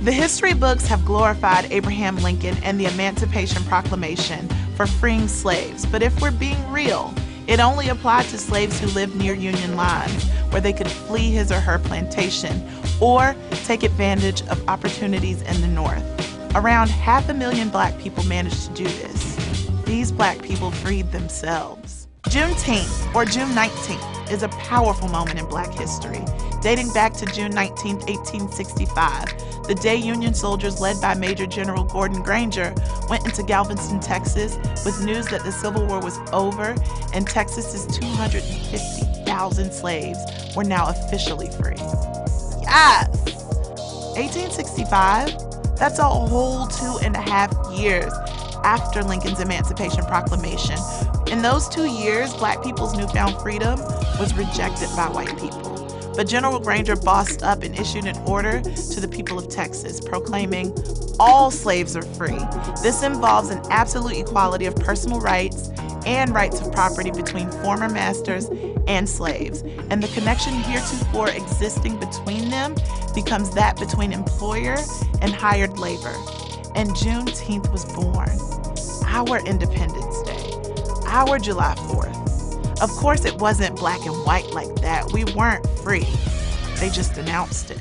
The history books have glorified Abraham Lincoln and the Emancipation Proclamation for freeing slaves, but if we're being real, it only applied to slaves who lived near Union lines, where they could flee his or her plantation or take advantage of opportunities in the North. Around 500,000 Black people managed to do this. These Black people freed themselves. Juneteenth, or June 19th, is a powerful moment in Black history, dating back to June 19, 1865, the day Union soldiers led by Major General Gordon Granger went into Galveston, Texas, with news that the Civil War was over and Texas's 250,000 slaves were now officially free. Yes! 1865? That's a whole 2.5 years after Lincoln's Emancipation Proclamation. In those 2 years, Black people's newfound freedom was rejected by white people. But General Granger bossed up and issued an order to the people of Texas, proclaiming all slaves are free. This involves an absolute equality of personal rights and rights of property between former masters and slaves. And the connection heretofore existing between them becomes that between employer and hired labor. And Juneteenth was born. Our Independence Day. Our July 4th. Of course, it wasn't black and white like that. We weren't free. They just announced it.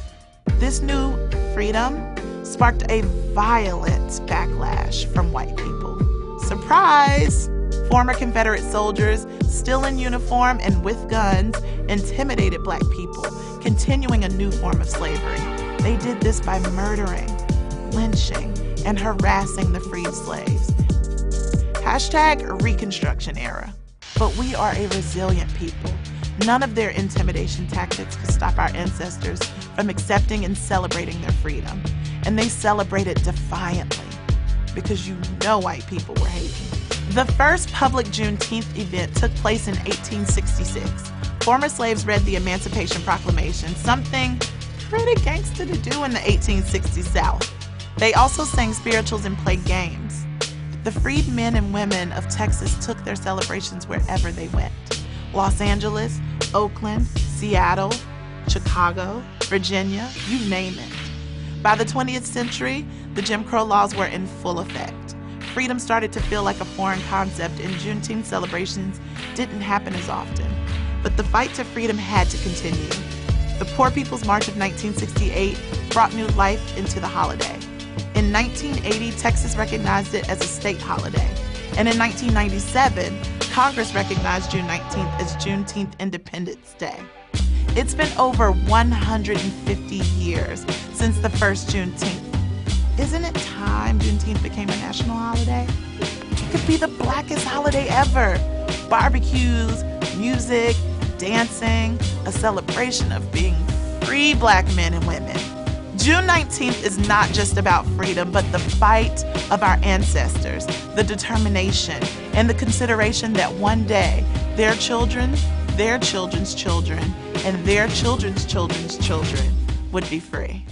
This new freedom sparked a violent backlash from white people. Surprise! Former Confederate soldiers, still in uniform and with guns, intimidated Black people, continuing a new form of slavery. They did this by murdering, lynching, and harassing the freed slaves. Hashtag Reconstruction era. But we are a resilient people. None of their intimidation tactics could stop our ancestors from accepting and celebrating their freedom. And they celebrated defiantly, because you know white people were hating. The first public Juneteenth event took place in 1866. Former slaves read the Emancipation Proclamation, something pretty gangster to do in the 1860s South. They also sang spirituals and played games. The freed men and women of Texas took their celebrations wherever they went. Los Angeles, Oakland, Seattle, Chicago, Virginia, you name it. By the 20th century, the Jim Crow laws were in full effect. Freedom started to feel like a foreign concept, and Juneteenth celebrations didn't happen as often. But the fight to freedom had to continue. The Poor People's March of 1968 brought new life into the holiday. In 1980, Texas recognized it as a state holiday. And in 1997, Congress recognized June 19th as Juneteenth Independence Day. It's been over 150 years since the first Juneteenth. Isn't it time Juneteenth became a national holiday? It could be the blackest holiday ever. Barbecues, music, dancing, a celebration of being free Black men and women. June 19th is not just about freedom, but the fight of our ancestors, the determination, and the consideration that one day their children, their children's children, and their children's children's children would be free.